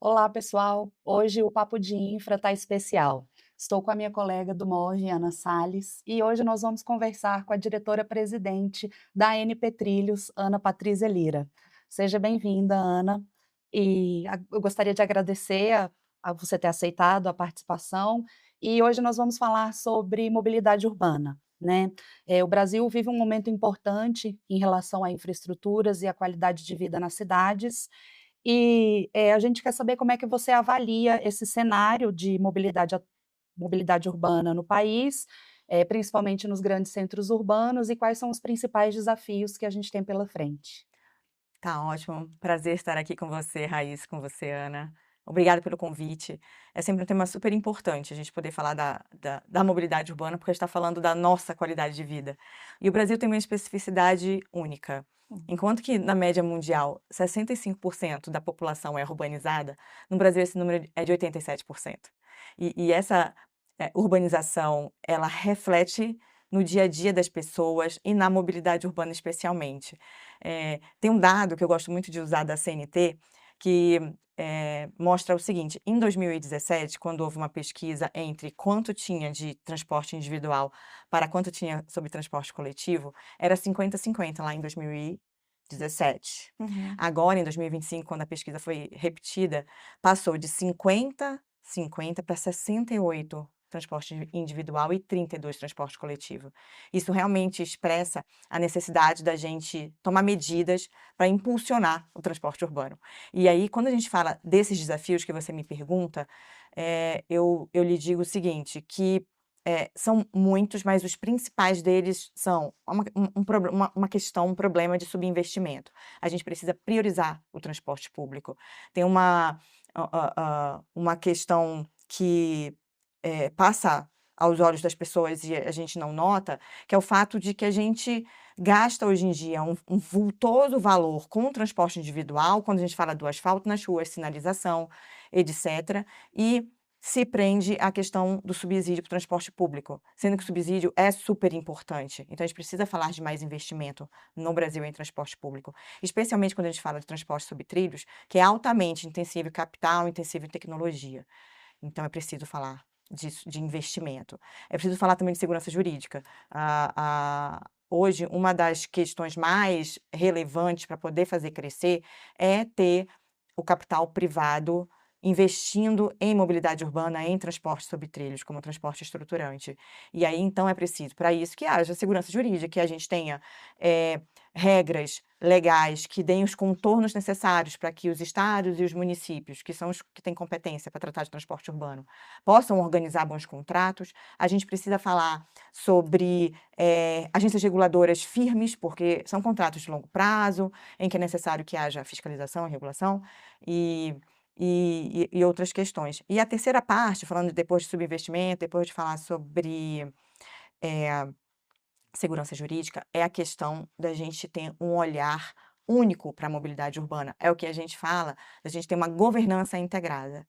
Olá, pessoal. Hoje o Papo de Infra está especial. Estou com a minha colega do MORE, Ana Salles, e hoje nós vamos conversar com a diretora-presidente da ANP Trilhos, Ana Patrícia Lira. Seja bem-vinda, Ana, eu gostaria de agradecer a você ter aceitado a participação, e hoje nós vamos falar sobre mobilidade urbana, né? O Brasil vive um momento importante em relação a infraestruturas e a qualidade de vida nas cidades, a gente quer saber como é que você avalia esse cenário de mobilidade urbana no país, principalmente nos grandes centros urbanos, e quais são os principais desafios que a gente tem pela frente. Tá ótimo, prazer estar aqui com você, Raíssa, com você, Ana. Obrigada pelo convite. É sempre um tema super importante a gente poder falar da mobilidade urbana, porque a gente está falando da nossa qualidade de vida. E o Brasil tem uma especificidade única. Uhum. Enquanto que, na média mundial, 65% da população é urbanizada, no Brasil esse número é de 87%. E essa urbanização, ela reflete no dia a dia das pessoas e na mobilidade urbana especialmente. Tem um dado que eu gosto muito de usar da CNT, que mostra o seguinte: em 2017, quando houve uma pesquisa entre quanto tinha de transporte individual para quanto tinha sobre transporte coletivo, era 50-50 lá em 2017. Uhum. Agora, em 2025, quando a pesquisa foi repetida, passou de 50-50 para 68 transporte individual e 32 transporte coletivo. Isso realmente expressa a necessidade da gente tomar medidas para impulsionar o transporte urbano. E aí, quando a gente fala desses desafios que você me pergunta, eu lhe digo o seguinte, que são muitos, mas os principais deles são uma questão, um problema de subinvestimento. A gente precisa priorizar o transporte público. Tem uma questão que passa aos olhos das pessoas e a gente não nota, que é o fato de que a gente gasta hoje em dia um vultoso valor com o transporte individual, quando a gente fala do asfalto nas ruas, sinalização, etc., e se prende à questão do subsídio para o transporte público, sendo que o subsídio é super importante. Então, a gente precisa falar de mais investimento no Brasil em transporte público, especialmente quando a gente fala de transporte sobre trilhos, que é altamente intensivo em capital, intensivo em tecnologia. Então, é preciso falar disso, de investimento. É preciso falar também de segurança jurídica. Hoje, uma das questões mais relevantes para poder fazer crescer é ter o capital privado investindo em mobilidade urbana, em transporte sobre trilhos, como transporte estruturante. E aí, então, é preciso, para isso, que haja segurança jurídica, que a gente tenha regras legais que deem os contornos necessários para que os estados e os municípios, que são os que têm competência para tratar de transporte urbano, possam organizar bons contratos. A gente precisa falar sobre agências reguladoras firmes, porque são contratos de longo prazo, em que é necessário que haja fiscalização e regulação, e, e outras questões. E a terceira parte, falando depois de subinvestimento, depois de falar sobre segurança jurídica, é a questão da gente ter um olhar único para a mobilidade urbana. É o que a gente fala, da gente ter uma governança integrada.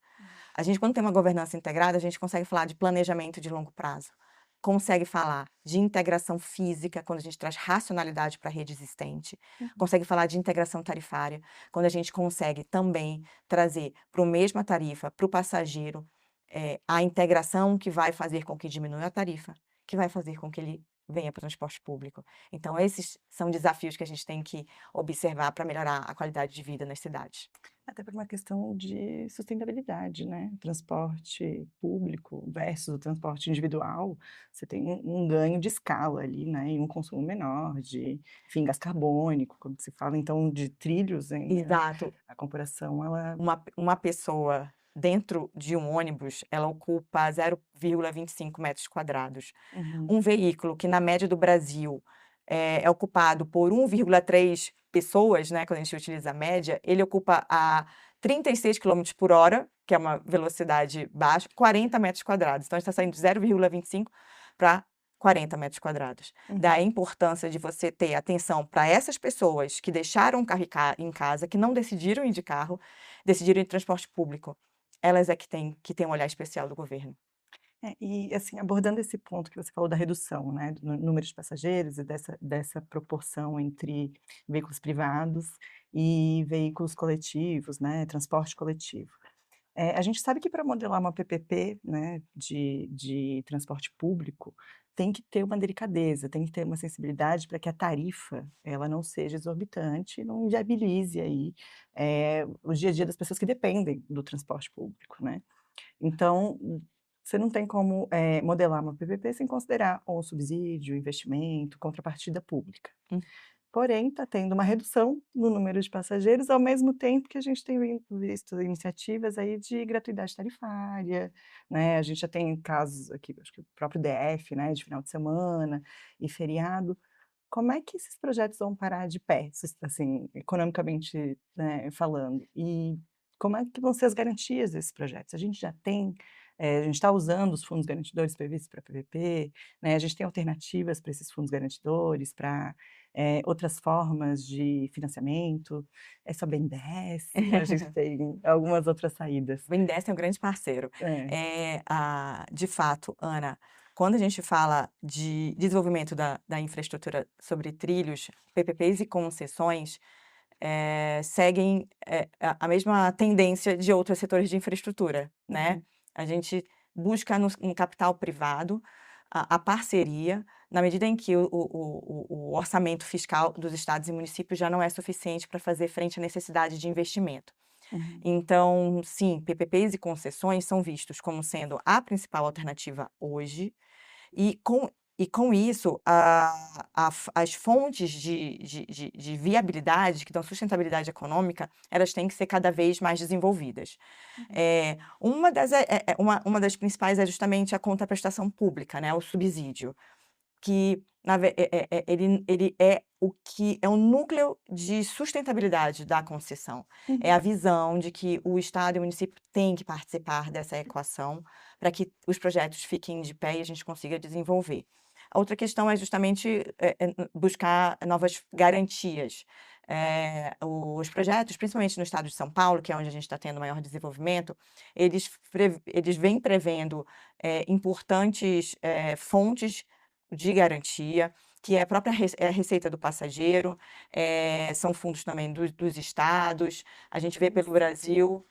A gente, quando tem uma governança integrada, a gente consegue falar de planejamento de longo prazo, consegue falar de integração física, quando a gente traz racionalidade para a rede existente, Uhum. consegue falar de integração tarifária, quando a gente consegue também trazer para a mesma tarifa, para o passageiro, a integração que vai fazer com que diminua a tarifa, que vai fazer com que ele venha para o transporte público. Então, esses são desafios que a gente tem que observar para melhorar a qualidade de vida nas cidades. Até por uma questão de sustentabilidade, né? Transporte público versus o transporte individual, você tem um ganho de escala ali, né? E um consumo menor de, enfim, gás carbônico, quando se fala então de trilhos, hein? Exato. A comparação, ela. Uma pessoa dentro de um ônibus, ela ocupa 0,25 metros quadrados. Uhum. Um veículo que, na média do Brasil, é ocupado por 1,3 pessoas, né, quando a gente utiliza a média, ele ocupa a 36 quilômetros por hora, que é uma velocidade baixa, 40 metros quadrados. Então, a gente está saindo de 0,25 para 40 metros quadrados. Uhum. Daí a importância de você ter atenção para essas pessoas que deixaram o carro em casa, que não decidiram ir de carro, decidiram ir de transporte público. Elas é que têm um olhar especial do governo. E assim, abordando esse ponto que você falou da redução, né, do número de passageiros e dessa proporção entre veículos privados e veículos coletivos, né, transporte coletivo. A gente sabe que para modelar uma PPP, né, de transporte público, tem que ter uma delicadeza, tem que ter uma sensibilidade para que a tarifa, ela não seja exorbitante e não inviabilize aí, o dia a dia das pessoas que dependem do transporte público, né. Então, você não tem como, modelar uma PPP sem considerar ou subsídio, investimento, contrapartida pública. Hum. Porém, está tendo uma redução no número de passageiros, ao mesmo tempo que a gente tem visto iniciativas aí de gratuidade tarifária, né, a gente já tem casos aqui, acho que o próprio DF, né, de final de semana e feriado. Como é que esses projetos vão parar de pé, assim, economicamente, né, falando? E como é que vão ser as garantias desses projetos? A gente já tem, a gente está usando os fundos garantidores previstos para PPP, né, a gente tem alternativas para esses fundos garantidores, para, outras formas de financiamento, é só BNDES, a gente tem algumas outras saídas. O BNDES é um grande parceiro. É. De fato, Ana, quando a gente fala de desenvolvimento da infraestrutura sobre trilhos, PPPs e concessões, seguem, a mesma tendência de outros setores de infraestrutura, né. Uhum. A gente busca no capital privado a parceria, na medida em que o orçamento fiscal dos estados e municípios já não é suficiente para fazer frente à necessidade de investimento. Uhum. Então, sim, PPPs e concessões são vistos como sendo a principal alternativa hoje, e com isso, as fontes de viabilidade, que dão sustentabilidade econômica, elas têm que ser cada vez mais desenvolvidas. Uma das principais é justamente a contraprestação pública, né, o subsídio, que ele é o que é o núcleo de sustentabilidade da concessão. É Uhum. a visão de que o estado e o município têm que participar dessa equação para que os projetos fiquem de pé e a gente consiga desenvolver. A outra questão é justamente, buscar novas garantias. Os projetos, principalmente no estado de São Paulo, que é onde a gente está tendo maior desenvolvimento, eles vêm prevendo, importantes, fontes de garantia, que é a própria a receita do passageiro, são fundos também dos estados, a gente vê pelo Brasil,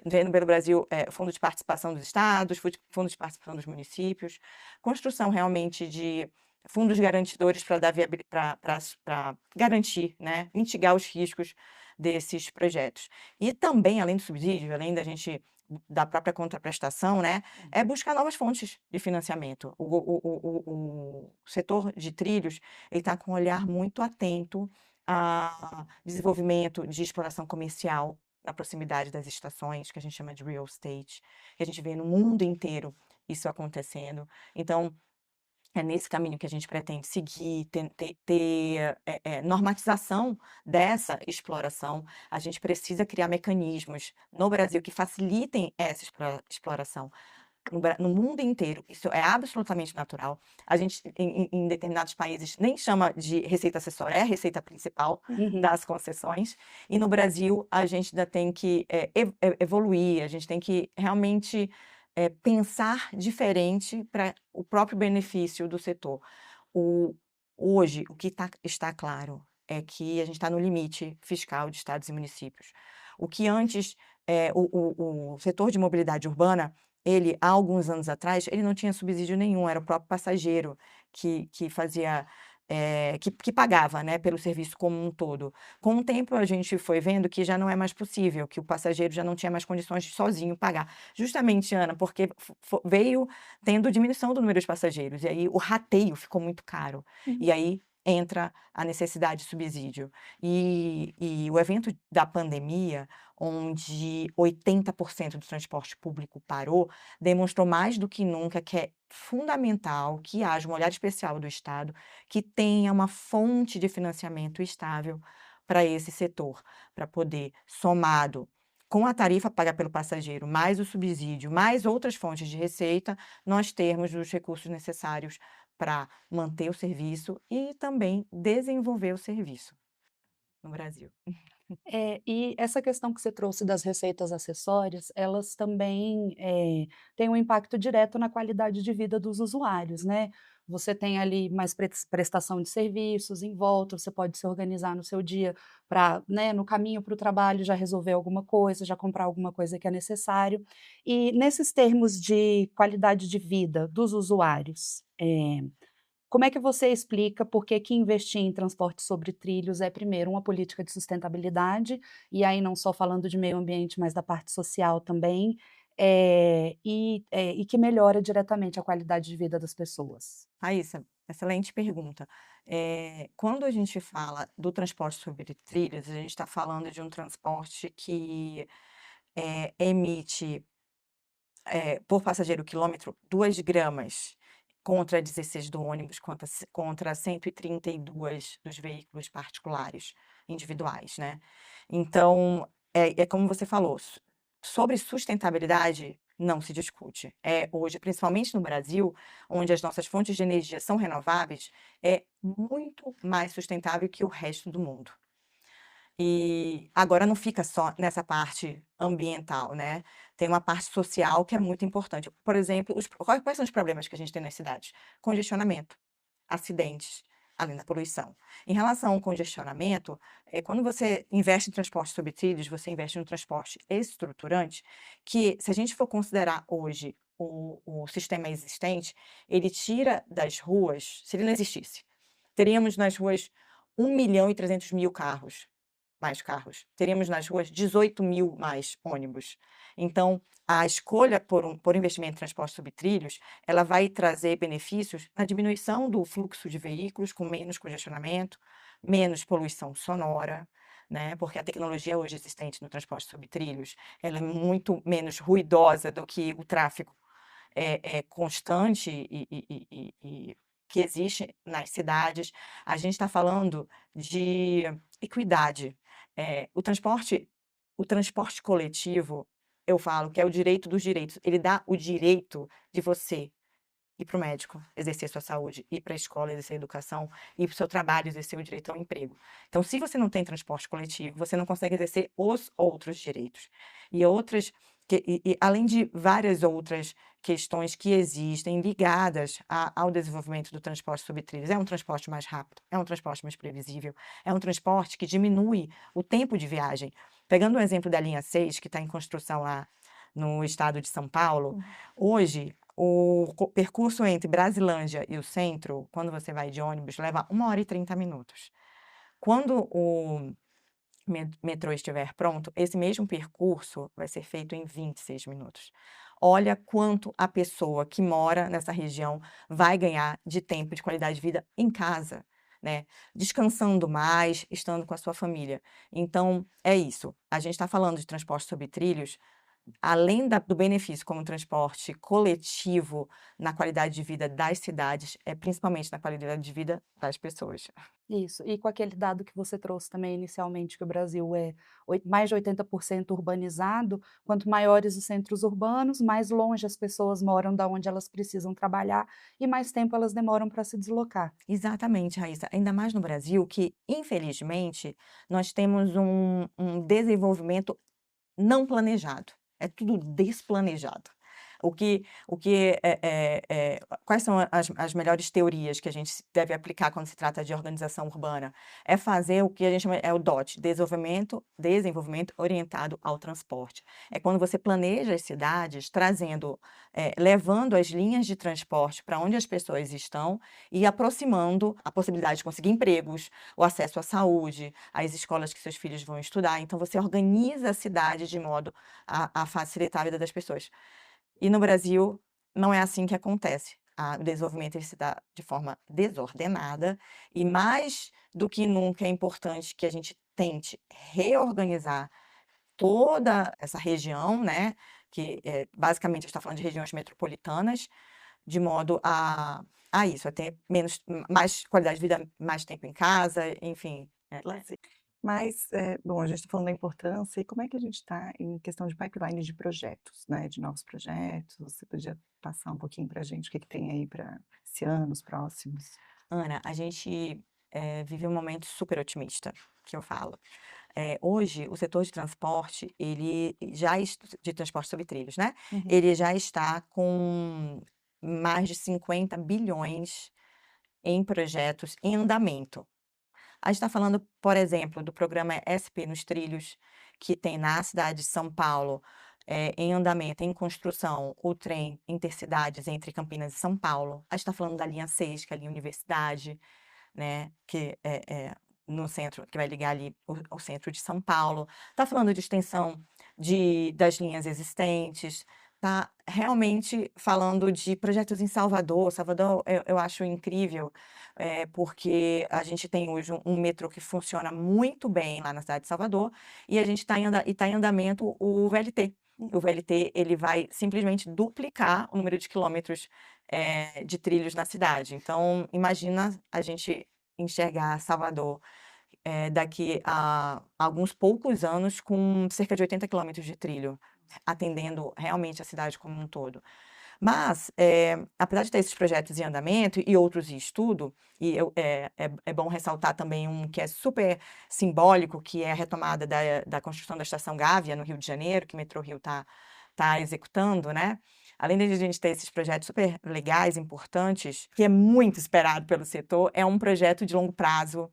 vendo pelo Brasil, fundo de participação dos estados, fundo de participação dos municípios, construção realmente de fundos garantidores para dar para garantir, né, mitigar os riscos desses projetos. E também, além do subsídio, além da própria contraprestação, né, é buscar novas fontes de financiamento. O setor de trilhos, ele está com um olhar muito atento a desenvolvimento de exploração comercial na proximidade das estações, que a gente chama de real estate, que a gente vê no mundo inteiro isso acontecendo. Então, é nesse caminho que a gente pretende seguir, ter normatização dessa exploração. A gente precisa criar mecanismos no Brasil que facilitem essa exploração no mundo inteiro. Isso é absolutamente natural. A gente, em determinados países, nem chama de receita acessória, é a receita principal Uhum. das concessões. E no Brasil, a gente ainda tem que evoluir, a gente tem que realmente pensar diferente para o próprio benefício do setor. O Hoje, o que está claro é que a gente está no limite fiscal de estados e municípios. O que antes, o setor de mobilidade urbana, ele, há alguns anos atrás, ele não tinha subsídio nenhum, era o próprio passageiro que fazia, que pagava, né, pelo serviço como um todo. Com o tempo, a gente foi vendo que já não é mais possível, que o passageiro já não tinha mais condições de sozinho pagar. Justamente, Ana, porque veio tendo diminuição do número de passageiros, e aí o rateio ficou muito caro. Uhum. E aí entra a necessidade de subsídio. E o evento da pandemia, onde 80% do transporte público parou, demonstrou mais do que nunca que é fundamental que haja um olhar especial do Estado, que tenha uma fonte de financiamento estável para esse setor, para poder, somado com a tarifa paga pelo passageiro, mais o subsídio, mais outras fontes de receita, nós termos os recursos necessários para manter o serviço e também desenvolver o serviço no Brasil. E essa questão que você trouxe das receitas acessórias, elas também, têm um impacto direto na qualidade de vida dos usuários, né. você tem ali mais prestação de serviços em volta, você pode se organizar no seu dia para, né, no caminho para o trabalho já resolver alguma coisa, já comprar alguma coisa que é necessário. E nesses termos de qualidade de vida dos usuários, como é que você explica por que que investir em transporte sobre trilhos é, primeiro, uma política de sustentabilidade, e aí não só falando de meio ambiente, mas da parte social também, e que melhora diretamente a qualidade de vida das pessoas? Raíssa, excelente pergunta. Quando a gente fala do transporte sobre trilhos, a gente está falando de um transporte que emite, por passageiro quilômetro, 2 gramas, contra 16 do ônibus, contra 132 dos veículos particulares, individuais, né? Então, é como você falou, sobre sustentabilidade não se discute. Hoje, principalmente no Brasil, onde as nossas fontes de energia são renováveis, é muito mais sustentável que o resto do mundo. E agora não fica só nessa parte ambiental, né? Tem uma parte social que é muito importante. Por exemplo, quais são os problemas que a gente tem nas cidades? Congestionamento, acidentes, além da poluição. Em relação ao congestionamento, quando você investe em transporte sobre trilhos, você investe no transporte estruturante, que se a gente for considerar hoje o sistema existente, ele tira das ruas, se ele não existisse, teríamos nas ruas 1.300.000 carros, mais carros. Teríamos nas ruas 18.000 mais ônibus. Então, a escolha por investimento em transporte sobre trilhos, ela vai trazer benefícios na diminuição do fluxo de veículos, com menos congestionamento, menos poluição sonora, né? Porque a tecnologia hoje existente no transporte sobre trilhos, ela é muito menos ruidosa do que o tráfego constante e que existe nas cidades. A gente está falando de equidade. O transporte coletivo, eu falo que é o direito dos direitos. Ele dá o direito de você ir para o médico, exercer sua saúde, ir para a escola, exercer a educação, ir para o seu trabalho, exercer o direito ao emprego. Então, se você não tem transporte coletivo, você não consegue exercer os outros direitos. E outras, além de várias outras questões que existem ligadas ao desenvolvimento do transporte sobre trilhos, é um transporte mais rápido, é um transporte mais previsível, é um transporte que diminui o tempo de viagem. Pegando o exemplo da linha 6, que está em construção lá no estado de São Paulo, hoje o percurso entre Brasilândia e o centro, quando você vai de ônibus, leva 1 hora e 30 minutos. Quando o metrô estiver pronto, esse mesmo percurso vai ser feito em 26 minutos. Olha quanto a pessoa que mora nessa região vai ganhar de tempo de qualidade de vida em casa, né? Descansando mais, estando com a sua família. Então, é isso. A gente está falando de transporte sobre trilhos, além do benefício como transporte coletivo na qualidade de vida das cidades, principalmente na qualidade de vida das pessoas. Isso, e com aquele dado que você trouxe também inicialmente, que o Brasil é mais de 80% urbanizado, quanto maiores os centros urbanos, mais longe as pessoas moram da onde elas precisam trabalhar e mais tempo elas demoram para se deslocar. Exatamente, Raíssa. Ainda mais no Brasil, que, infelizmente, nós temos um desenvolvimento não planejado. É tudo desplanejado. Quais são as melhores teorias que a gente deve aplicar quando se trata de organização urbana? É fazer o que a gente chama, o DOT, desenvolvimento orientado ao transporte. É quando você planeja as cidades levando as linhas de transporte para onde as pessoas estão e aproximando a possibilidade de conseguir empregos, o acesso à saúde, às escolas que seus filhos vão estudar. Então, você organiza a cidade de modo a facilitar a vida das pessoas. E no Brasil, não é assim que acontece. O desenvolvimento ele se dá de forma desordenada e, mais do que nunca, é importante que a gente tente reorganizar toda essa região, né? Que basicamente a gente está falando de regiões metropolitanas, de modo a isso, a ter mais qualidade de vida, mais tempo em casa, enfim. Lazer. Mas, bom, a gente está falando da importância, e como é que a gente está em questão de pipeline de projetos, né, de novos projetos? Você podia passar um pouquinho para a gente o que que tem aí para esse ano, os próximos? Ana, a gente vive um momento super otimista, que eu falo. Hoje, o setor de transporte, de transporte sobre trilhos, né? Uhum. Ele já está com mais de 50 bilhões em projetos em andamento. A gente está falando, por exemplo, do programa SP nos Trilhos, que tem na cidade de São Paulo, em andamento, em construção, o trem intercidades entre Campinas e São Paulo. A gente está falando da linha 6, que é a linha Universidade, né, que é no centro, que vai ligar ali o centro de São Paulo. Está falando de extensão das linhas existentes. Está realmente falando de projetos em Salvador. Salvador eu acho incrível, porque a gente tem hoje um metrô que funciona muito bem lá na cidade de Salvador, e a gente está em andamento o VLT. O VLT ele vai simplesmente duplicar o número de quilômetros de trilhos na cidade. Então, imagina a gente enxergar Salvador daqui a alguns poucos anos com cerca de 80 quilômetros de trilho, atendendo realmente a cidade como um todo. Mas, apesar de ter esses projetos em andamento e outros em estudo, e é bom ressaltar também um que é super simbólico, que é a retomada da construção da Estação Gávea, no Rio de Janeiro, que o Metrô Rio está executando, né? Além de a gente ter esses projetos super legais, importantes, que é muito esperado pelo setor, é um projeto de longo prazo,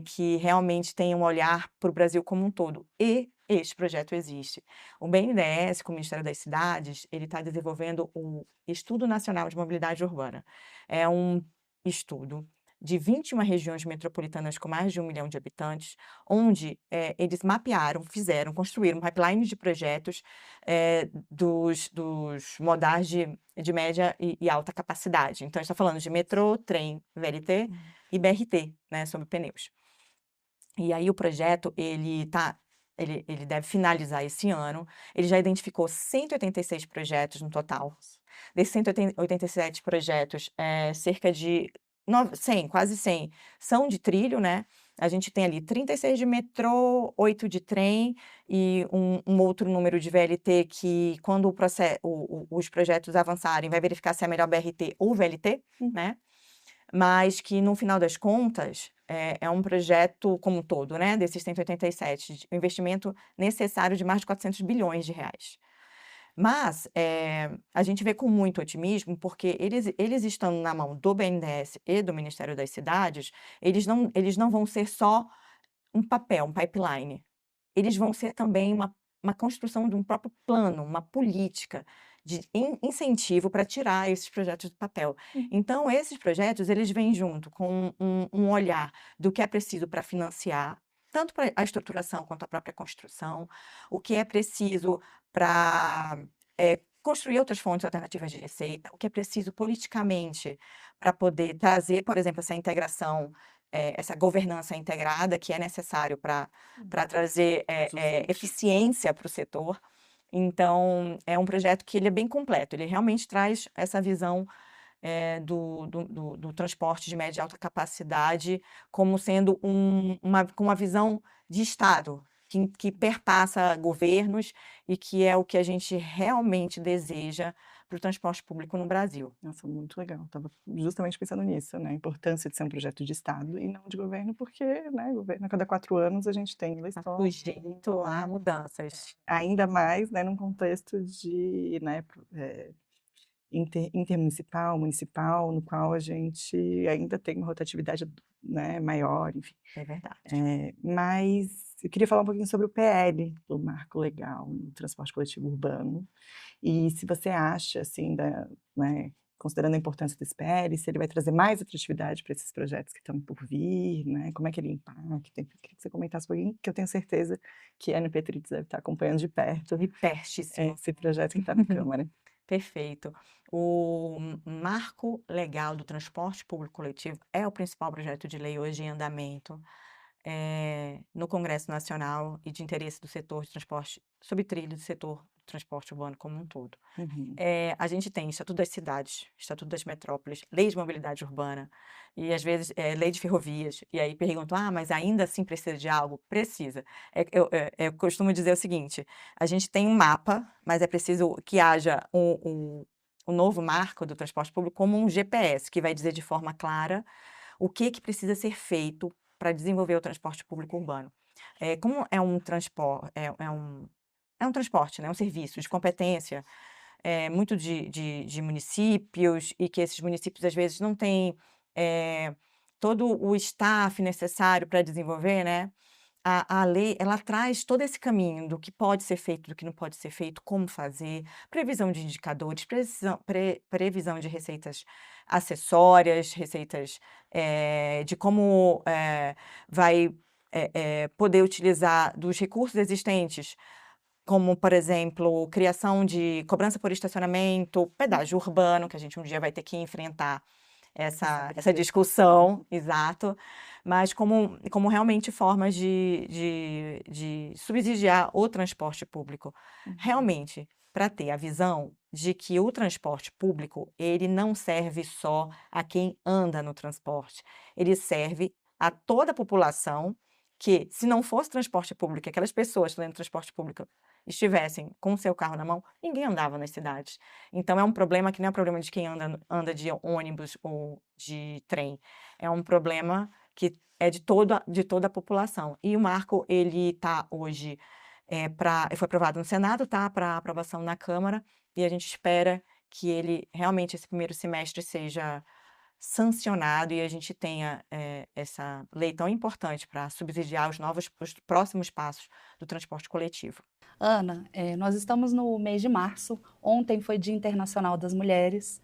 que realmente tem um olhar para o Brasil como um todo. E este projeto existe. O BNDES, com o Ministério das Cidades, ele está desenvolvendo o Estudo Nacional de Mobilidade Urbana. É um estudo de 21 regiões metropolitanas com mais de 1 milhão de habitantes, onde eles mapearam, construíram um pipeline de projetos dos modais de média e alta capacidade. Então, a gente está falando de metrô, trem, VLT e BRT, né, sobre pneus. E aí o projeto, ele deve finalizar esse ano. Ele já identificou 186 projetos no total. Desses 187 projetos, cerca de 100, quase 100, são de trilho, né? A gente tem ali 36 de metrô, 8 de trem e um outro número de VLT que, quando os projetos avançarem, vai verificar se é melhor BRT ou VLT, né? Mas que, no final das contas, é um projeto como um todo, né? Desses 187, um investimento necessário de mais de 400 bilhões de reais. Mas a gente vê com muito otimismo, porque eles estando na mão do BNDES e do Ministério das Cidades, eles não vão ser só um papel, um pipeline. Eles vão ser também uma construção de um próprio plano, uma política de incentivo para tirar esses projetos do papel. Então, esses projetos, eles vêm junto com um olhar do que é preciso para financiar, tanto para a estruturação quanto a própria construção, o que é preciso para construir outras fontes alternativas de receita, o que é preciso politicamente para poder trazer, por exemplo, essa integração, essa governança integrada que é necessário para trazer eficiência para o setor. Então, é um projeto que ele é bem completo, ele realmente traz essa visão do transporte de média e alta capacidade como sendo com uma visão de Estado, que perpassa governos e que é o que a gente realmente deseja para o transporte público no Brasil. Nossa, muito legal. Estava justamente pensando nisso, né? A importância de ser um projeto de Estado e não de governo, porque, né, governo a cada 4 anos a gente tem Está eleições, sujeito a mudanças. ainda mais, né, num contexto de, né, intermunicipal, municipal, no qual a gente ainda tem uma rotatividade, né, maior, enfim. É verdade. Mas eu queria falar um pouquinho sobre o PL, do Marco Legal no Transporte Coletivo Urbano, e se você acha, assim, né, considerando a importância desse PL, se ele vai trazer mais atratividade para esses projetos que estão por vir, né, como é que ele impacta, queria que você comentasse um pouquinho, que eu tenho certeza que a Ana Petritz deve estar acompanhando de perto De pertíssimo. esse projeto que está na Câmara. Perfeito. O Marco Legal do Transporte Público Coletivo é o principal projeto de lei hoje em andamento no Congresso Nacional e de interesse do setor de transporte sobre trilho do setor do transporte urbano como um todo. Uhum. A gente tem Estatuto das Cidades, Estatuto das Metrópoles, Lei de Mobilidade Urbana e, às vezes, Lei de Ferrovias. E aí perguntam, mas ainda assim precisa de algo? Precisa. Eu costumo dizer o seguinte, a gente tem um mapa, mas é preciso que haja um novo marco do transporte público como um GPS, que vai dizer de forma clara o que precisa ser feito para desenvolver o transporte público urbano. Como é um transporte, é um transporte, né, um serviço de competência muito de municípios, e que esses municípios, às vezes, não têm todo o staff necessário para desenvolver, né? A lei, ela traz todo esse caminho do que pode ser feito, do que não pode ser feito, como fazer, previsão de indicadores, previsão de receitas acessórias, receitas de como vai poder utilizar dos recursos existentes, como, por exemplo, criação de cobrança por estacionamento, pedágio urbano, que a gente um dia vai ter que enfrentar essa discussão, exato, mas como realmente formas de subsidiar o transporte público. Realmente, para ter a visão de que o transporte público, ele não serve só a quem anda no transporte, ele serve a toda a população que, se não fosse transporte público, aquelas pessoas que estão dentro do transporte público estivessem com o seu carro na mão, ninguém andava nas cidades. Então, é um problema que não é um problema de quem anda de ônibus ou de trem. É um problema que é de toda a população. E o marco, ele está hoje, foi aprovado no Senado, tá? Para aprovação na Câmara, e a gente espera que ele, realmente, esse primeiro semestre seja sancionado e a gente tenha essa lei tão importante para subsidiar os próximos passos do transporte coletivo. Ana, nós estamos no mês de março, ontem foi Dia Internacional das Mulheres,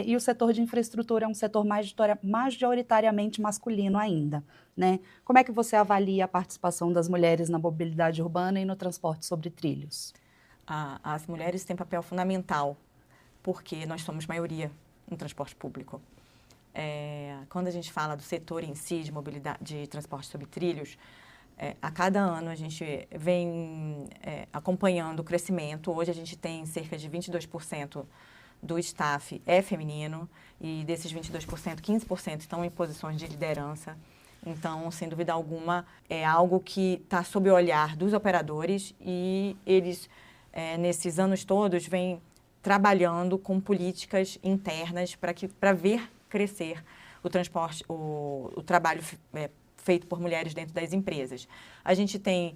e o setor de infraestrutura é um setor majoritariamente masculino ainda, né? Como é que você avalia a participação das mulheres na mobilidade urbana e no transporte sobre trilhos? As mulheres têm papel fundamental, porque nós somos maioria no transporte público. Quando a gente fala do setor em si, de mobilidade, de transporte sobre trilhos, a cada ano a gente vem acompanhando o crescimento. Hoje a gente tem cerca de 22% do staff feminino e desses 22%, 15% estão em posições de liderança. Então, sem dúvida alguma, é algo que está sob o olhar dos operadores e eles, nesses anos todos, vêm trabalhando com políticas internas para ver crescer o transporte, o trabalho feito por mulheres dentro das empresas. A gente tem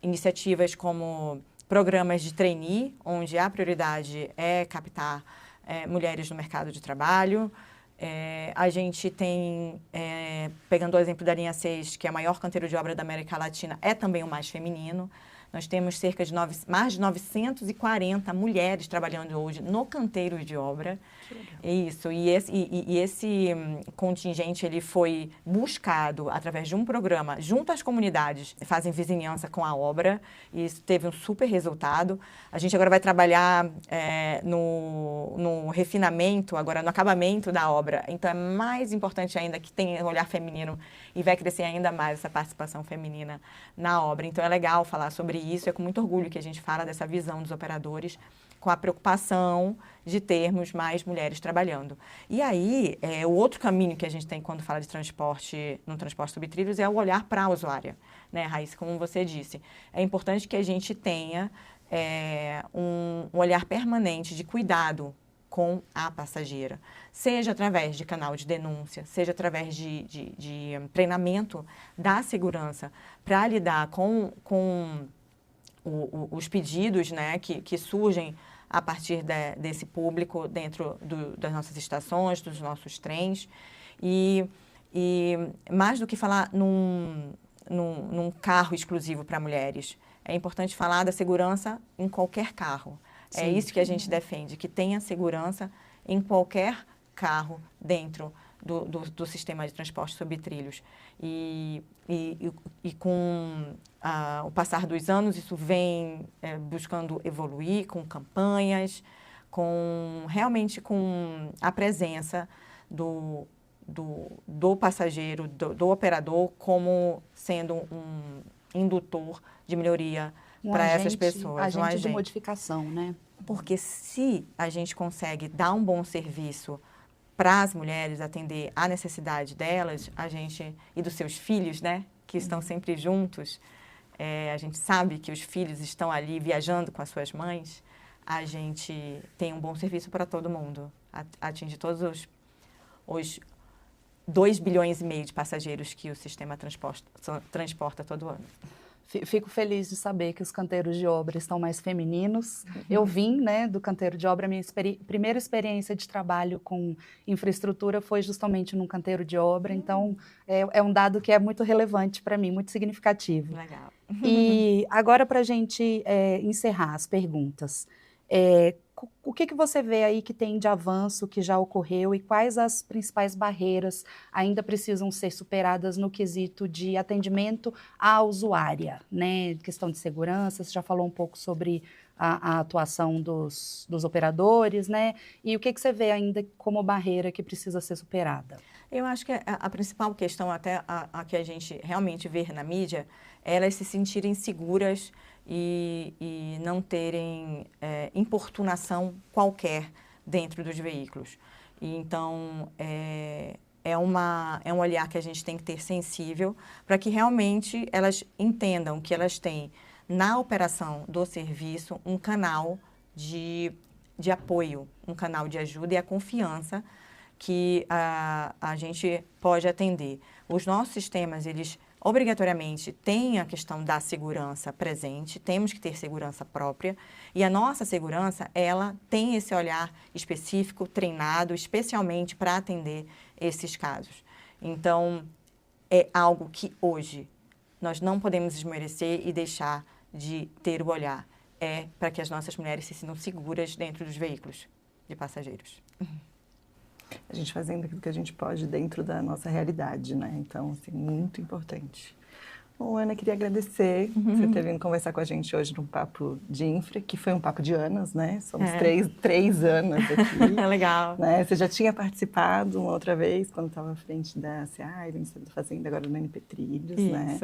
iniciativas como programas de trainee, onde a prioridade é captar mulheres no mercado de trabalho. A gente tem, pegando o exemplo da linha 6, que é a maior canteiro de obra da América Latina, é também o mais feminino. Nós temos cerca de mais de 940 mulheres trabalhando hoje no canteiro de obra. Isso, e esse contingente ele foi buscado através de um programa junto às comunidades que fazem vizinhança com a obra, e isso teve um super resultado. A gente agora vai trabalhar no refinamento, agora no acabamento da obra, então é mais importante ainda que tenha um olhar feminino e vai crescer ainda mais essa participação feminina na obra. Então é legal falar sobre isso, é com muito orgulho que a gente fala dessa visão dos operadores, com a preocupação de termos mais mulheres trabalhando. E aí, o outro caminho que a gente tem quando fala de transporte, no transporte sobre trilhos, é o olhar para a usuária, né, Raíssa, como você disse. É importante que a gente tenha um olhar permanente de cuidado com a passageira, seja através de canal de denúncia, seja através de treinamento da segurança para lidar com os pedidos, né, que surgem a partir desse público dentro das nossas estações, dos nossos trens. E mais do que falar num carro exclusivo para mulheres, é importante falar da segurança em qualquer carro. Sim. É isso que a gente defende, que tenha segurança em qualquer carro dentro do sistema de transporte sobre trilhos. E com o passar dos anos, isso vem buscando evoluir com campanhas, realmente com a presença do passageiro, do operador, como sendo um indutor de melhoria para essas pessoas. Um agente de modificação, né? Porque se a gente consegue dar um bom serviço para as mulheres, atender à necessidade delas, e dos seus filhos, né, que estão sempre juntos, a gente sabe que os filhos estão ali viajando com as suas mães, a gente tem um bom serviço para todo mundo, atinge todos os 2,5 bilhões de passageiros que o sistema transporta todo ano. Fico feliz de saber que os canteiros de obra estão mais femininos. Eu vim, né, do canteiro de obra, minha primeira experiência de trabalho com infraestrutura foi justamente num canteiro de obra, então é um dado que é muito relevante para mim, muito significativo. Legal. E agora, para a gente encerrar as perguntas, o que você vê aí que tem de avanço, que já ocorreu, e quais as principais barreiras ainda precisam ser superadas no quesito de atendimento à usuária, né? Questão de segurança, você já falou um pouco sobre a atuação dos operadores, né? E o que você vê ainda como barreira que precisa ser superada? Eu acho que a principal questão, até a que a gente realmente vê na mídia, é elas se sentirem seguras e não terem importunação qualquer dentro dos veículos. E, então, é um olhar que a gente tem que ter sensível para que realmente elas entendam que elas têm, na operação do serviço, um canal de apoio, um canal de ajuda e a confiança que a gente pode atender. Os nossos sistemas, eles obrigatoriamente têm a questão da segurança presente, temos que ter segurança própria, e a nossa segurança, ela tem esse olhar específico, treinado, especialmente para atender esses casos. Então, é algo que hoje nós não podemos esmorecer e deixar de ter o olhar. É para que as nossas mulheres se sintam seguras dentro dos veículos de passageiros. A gente fazendo aquilo que a gente pode dentro da nossa realidade, né? Então, assim, muito importante. Bom, Ana, queria agradecer você ter vindo conversar com a gente hoje num papo de infra, que foi um papo de anos, né? Somos três anos aqui. É legal. Né? Você já tinha participado uma outra vez, quando estava à frente da CEAI, do Ministério da Fazenda, agora no NP Trilhos, né?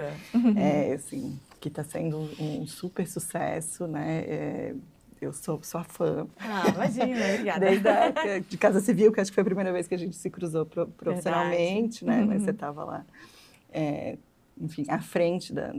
Assim, que está sendo um super sucesso, né? Eu sou sua fã. Imagina, obrigada. Desde a época de Casa Civil, que acho que foi a primeira vez que a gente se cruzou profissionalmente, né? Mas você estava lá, enfim, à frente da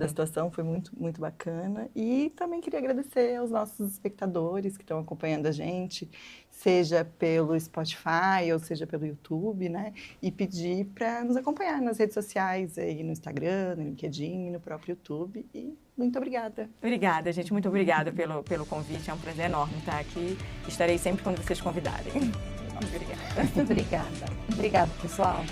situação, foi muito, muito bacana. E também queria agradecer aos nossos espectadores que estão acompanhando a gente, seja pelo Spotify ou seja pelo YouTube, né? E pedir para nos acompanhar nas redes sociais, aí no Instagram, no LinkedIn, no próprio YouTube. E muito obrigada. Obrigada, gente. Muito obrigada pelo convite. É um prazer enorme estar aqui. Estarei sempre quando vocês convidarem. Obrigada. Obrigada. Obrigada, pessoal.